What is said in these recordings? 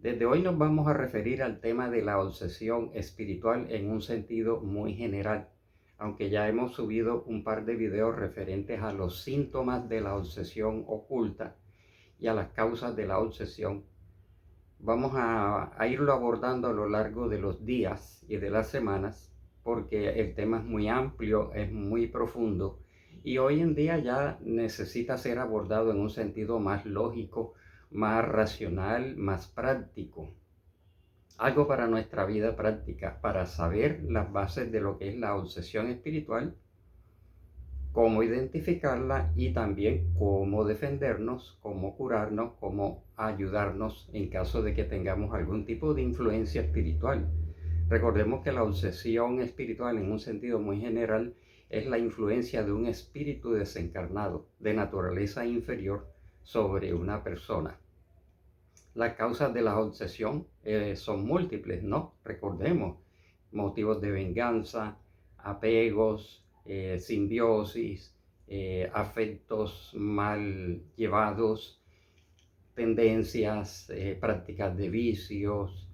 Desde hoy nos vamos a referir al tema de la obsesión espiritual en un sentido muy general, aunque ya hemos subido un par de videos referentes a los síntomas de la obsesión oculta y a las causas de la obsesión. Vamos a irlo abordando a lo largo de los días y de las semanas, porque el tema es muy amplio, es muy profundo y hoy en día ya necesita ser abordado en un sentido más lógico, más racional, más práctico. Algo para nuestra vida práctica, para saber las bases de lo que es la obsesión espiritual, cómo identificarla y también cómo defendernos, cómo curarnos, cómo ayudarnos en caso de que tengamos algún tipo de influencia espiritual. Recordemos que la obsesión espiritual en un sentido muy general es la influencia de un espíritu desencarnado de naturaleza inferior sobre una persona. Las causas de la obsesión son múltiples, ¿no? Recordemos, motivos de venganza, apegos, simbiosis, afectos mal llevados, tendencias, prácticas de vicios,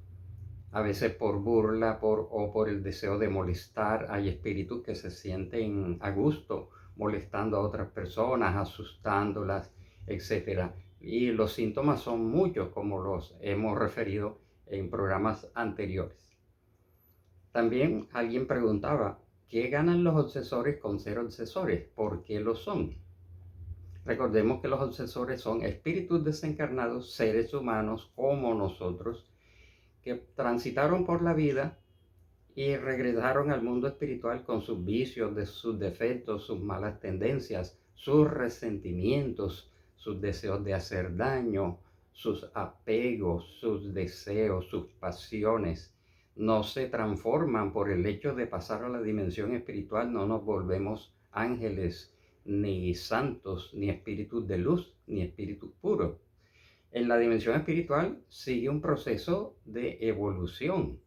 a veces por burla o por el deseo de molestar. Hay espíritus que se sienten a gusto molestando a otras personas, asustándolas, etcétera. Y los síntomas son muchos, como los hemos referido en programas anteriores. También alguien preguntaba, ¿qué ganan los obsesores con ser obsesores? ¿Por qué lo son? Recordemos que los obsesores son espíritus desencarnados, seres humanos como nosotros, que transitaron por la vida y regresaron al mundo espiritual con sus vicios, sus defectos, sus malas tendencias, sus resentimientos, sus deseos de hacer daño, sus apegos, sus deseos, sus pasiones. No se transforman por el hecho de pasar a la dimensión espiritual, no nos volvemos ángeles, ni santos, ni espíritus de luz, ni espíritus puros. En la dimensión espiritual sigue un proceso de evolución.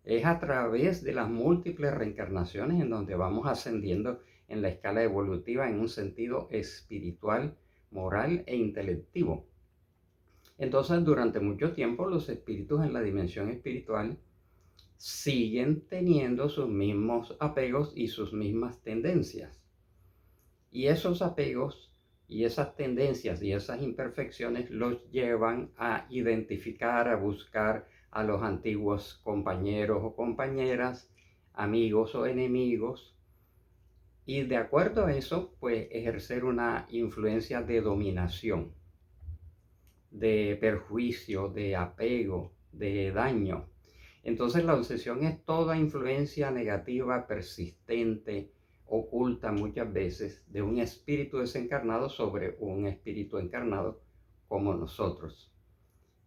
Es a través de las múltiples reencarnaciones en donde vamos ascendiendo en la escala evolutiva en un sentido espiritual, moral e intelectivo. Entonces, durante mucho tiempo, los espíritus en la dimensión espiritual siguen teniendo sus mismos apegos y sus mismas tendencias. Y esos apegos y esas tendencias y esas imperfecciones los llevan a identificar, a buscar a los antiguos compañeros o compañeras, amigos o enemigos, y de acuerdo a eso, pues ejercer una influencia de dominación, de perjuicio, de apego, de daño. Entonces la obsesión es toda influencia negativa, persistente, oculta muchas veces, de un espíritu desencarnado sobre un espíritu encarnado como nosotros.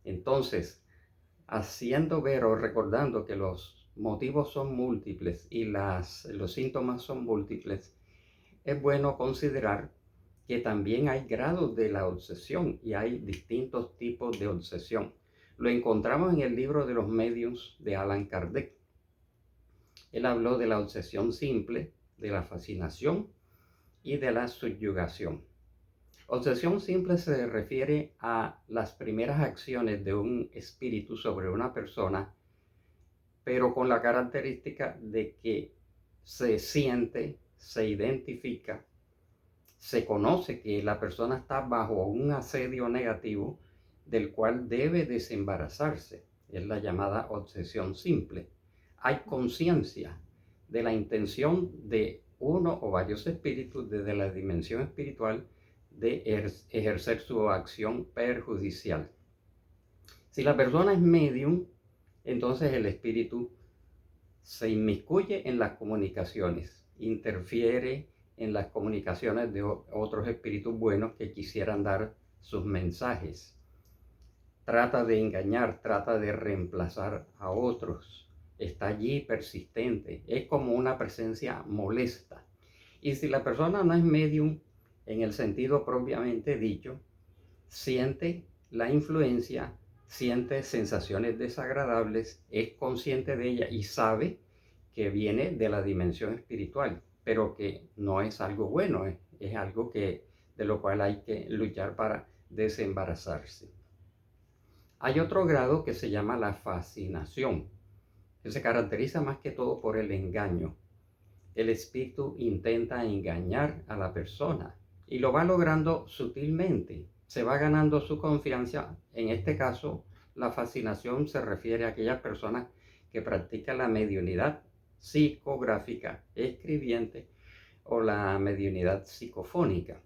Entonces, haciendo ver o recordando que los motivos son múltiples y los síntomas son múltiples, es bueno considerar que también hay grados de la obsesión y hay distintos tipos de obsesión. Lo encontramos en el libro de los mediums de Allan Kardec. Él habló de la obsesión simple, de la fascinación y de la subyugación. Obsesión simple se refiere a las primeras acciones de un espíritu sobre una persona, pero con la característica de que se siente, se identifica, se conoce que la persona está bajo un asedio negativo del cual debe desembarazarse. Es la llamada obsesión simple. Hay conciencia de la intención de uno o varios espíritus desde la dimensión espiritual de ejercer su acción perjudicial. Si la persona es medium, entonces el espíritu se inmiscuye en las comunicaciones, interfiere en las comunicaciones de otros espíritus buenos que quisieran dar sus mensajes. Trata de engañar, trata de reemplazar a otros. Está allí persistente. Es como una presencia molesta. Y si la persona no es medium en el sentido propiamente dicho, siente la influencia, siente sensaciones desagradables, es consciente de ella y sabe que viene de la dimensión espiritual, pero que no es algo bueno, es algo de lo cual hay que luchar para desembarazarse. Hay otro grado que se llama la fascinación, que se caracteriza más que todo por el engaño. El espíritu intenta engañar a la persona y lo va logrando sutilmente. Se va ganando su confianza. En este caso, la fascinación se refiere a aquellas personas que practican la mediunidad psicográfica, escribiente o la mediunidad psicofónica.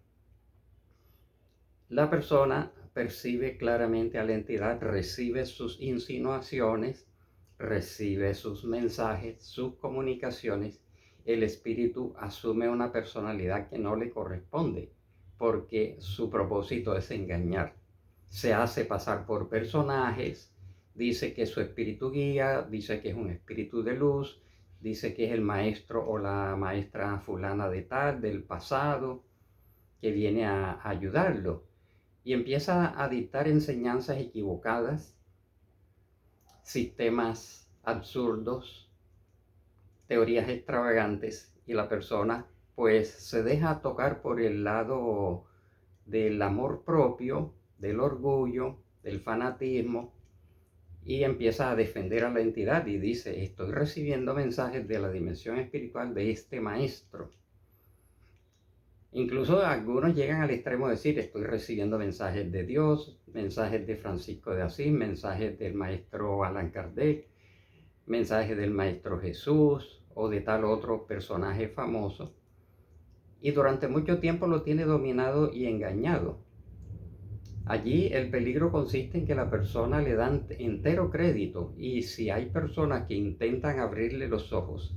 La persona percibe claramente a la entidad, recibe sus insinuaciones, recibe sus mensajes, sus comunicaciones. El espíritu asume una personalidad que no le corresponde porque su propósito es engañar. Se hace pasar por personajes, dice que es su espíritu guía, dice que es un espíritu de luz, dice que es el maestro o la maestra fulana de tal del pasado que viene a ayudarlo y empieza a dictar enseñanzas equivocadas, sistemas absurdos, teorías extravagantes, y la persona pues se deja tocar por el lado del amor propio, del orgullo, del fanatismo, y empieza a defender a la entidad y dice: estoy recibiendo mensajes de la dimensión espiritual de este maestro. Incluso algunos llegan al extremo de decir: estoy recibiendo mensajes de Dios, mensajes de Francisco de Asís, mensajes del maestro Allan Kardec, mensajes del maestro Jesús o de tal otro personaje famoso. Y durante mucho tiempo lo tiene dominado y engañado. Allí el peligro consiste en que la persona le dan entero crédito, y si hay personas que intentan abrirle los ojos,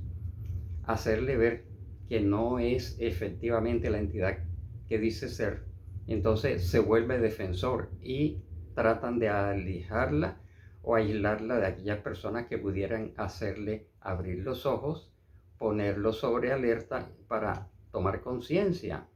hacerle ver que no es efectivamente la entidad que dice ser, entonces se vuelve defensor y tratan de alejarla o aislarla de aquellas personas que pudieran hacerle abrir los ojos, ponerlo sobre alerta para tomar conciencia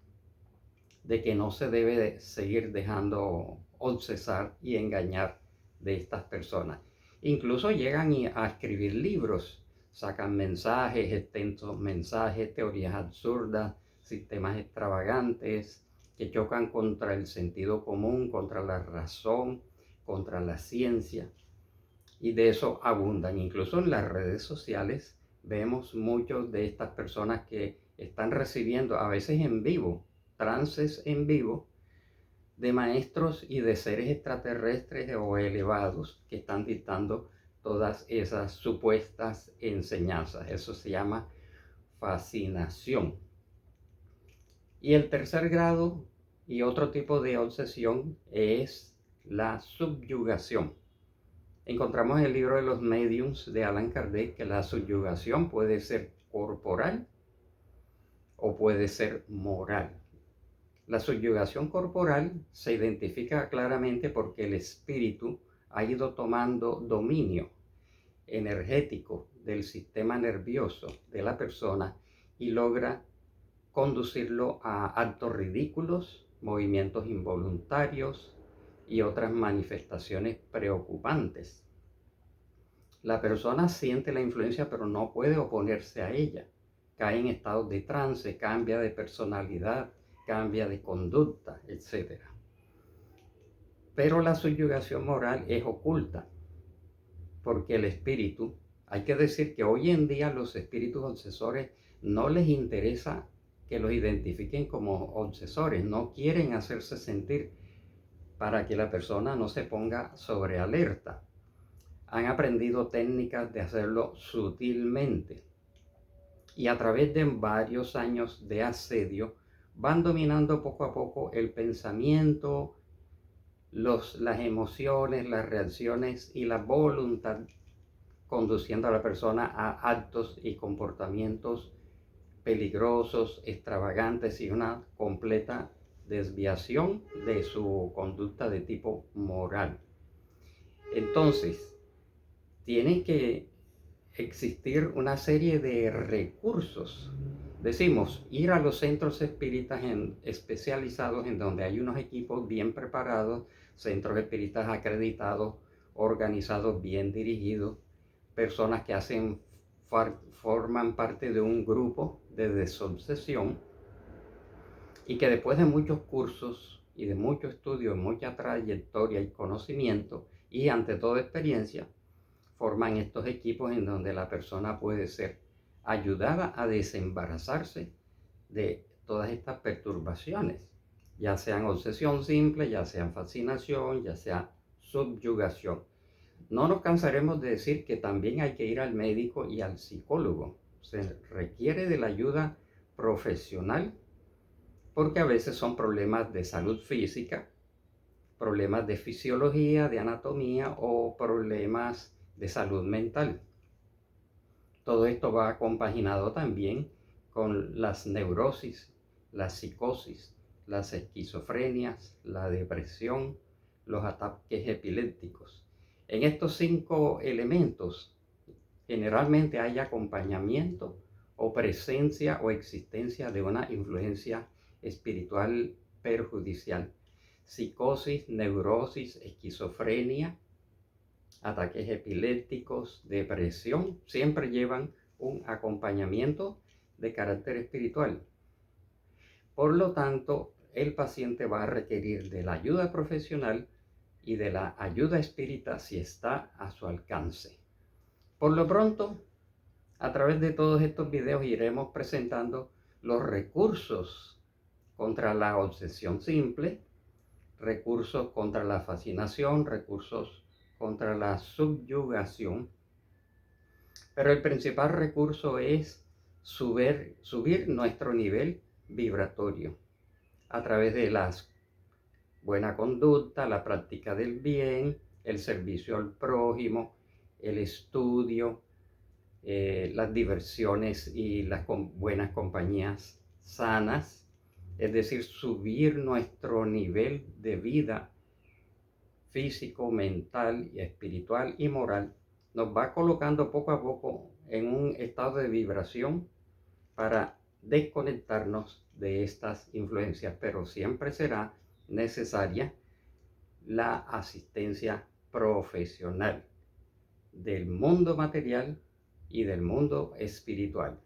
de que no se debe de seguir dejando obsesar y engañar de estas personas. Incluso llegan a escribir libros, sacan mensajes, extensos mensajes, teorías absurdas, sistemas extravagantes que chocan contra el sentido común, contra la razón, contra la ciencia. Y de eso abundan. Incluso en las redes sociales vemos muchos de estas personas que están recibiendo, a veces en vivo, trances en vivo de maestros y de seres extraterrestres o elevados que están dictando todas esas supuestas enseñanzas. Eso se llama fascinación. Y el tercer grado y otro tipo de obsesión es la subyugación. Encontramos en el libro de los Mediums de Allan Kardec que la subyugación puede ser corporal o puede ser moral. La subyugación corporal se identifica claramente porque el espíritu ha ido tomando dominio energético del sistema nervioso de la persona y logra conducirlo a actos ridículos, movimientos involuntarios y otras manifestaciones preocupantes. La persona siente la influencia pero no puede oponerse a ella. Cae en estados de trance, cambia de personalidad, cambia de conducta, etc. Pero la subyugación moral es oculta, porque el espíritu, hay que decir que hoy en día los espíritus obsesores no les interesa que los identifiquen como obsesores, no quieren hacerse sentir para que la persona no se ponga sobre alerta. Han aprendido técnicas de hacerlo sutilmente y a través de varios años de asedio van dominando poco a poco el pensamiento, las emociones, las reacciones y la voluntad, conduciendo a la persona a actos y comportamientos peligrosos, extravagantes y una completa desviación de su conducta de tipo moral. Entonces, tiene que existir una serie de recursos. Decimos, ir a los centros espíritas especializados en donde hay unos equipos bien preparados, centros espíritas acreditados, organizados, bien dirigidos, personas que forman parte de un grupo de desobsesión y que después de muchos cursos y de mucho estudio, mucha trayectoria y conocimiento, y ante toda experiencia forman estos equipos en donde la persona puede ser ayudada a desembarazarse de todas estas perturbaciones, ya sean obsesión simple, ya sean fascinación, ya sea subyugación. No nos cansaremos de decir que también hay que ir al médico y al psicólogo. Se requiere de la ayuda profesional porque a veces son problemas de salud física, problemas de fisiología, de anatomía o problemas de salud mental. Todo esto va compaginado también con las neurosis, la psicosis, las esquizofrenias, la depresión, los ataques epilépticos. En estos 5 elementos generalmente hay acompañamiento o presencia o existencia de una influencia espiritual perjudicial. Psicosis, neurosis, esquizofrenia, ataques epilépticos, depresión, siempre llevan un acompañamiento de carácter espiritual. Por lo tanto, el paciente va a requerir de la ayuda profesional y de la ayuda espírita si está a su alcance. Por lo pronto, a través de todos estos videos iremos presentando los recursos contra la obsesión simple, recursos contra la fascinación, recursos contra la subyugación, pero el principal recurso es subir nuestro nivel vibratorio a través de la buena conducta, la práctica del bien, el servicio al prójimo, el estudio, las diversiones y las buenas compañías sanas, es decir, subir nuestro nivel de vida físico, mental, espiritual y moral, nos va colocando poco a poco en un estado de vibración para desconectarnos de estas influencias, pero siempre será necesaria la asistencia profesional del mundo material y del mundo espiritual.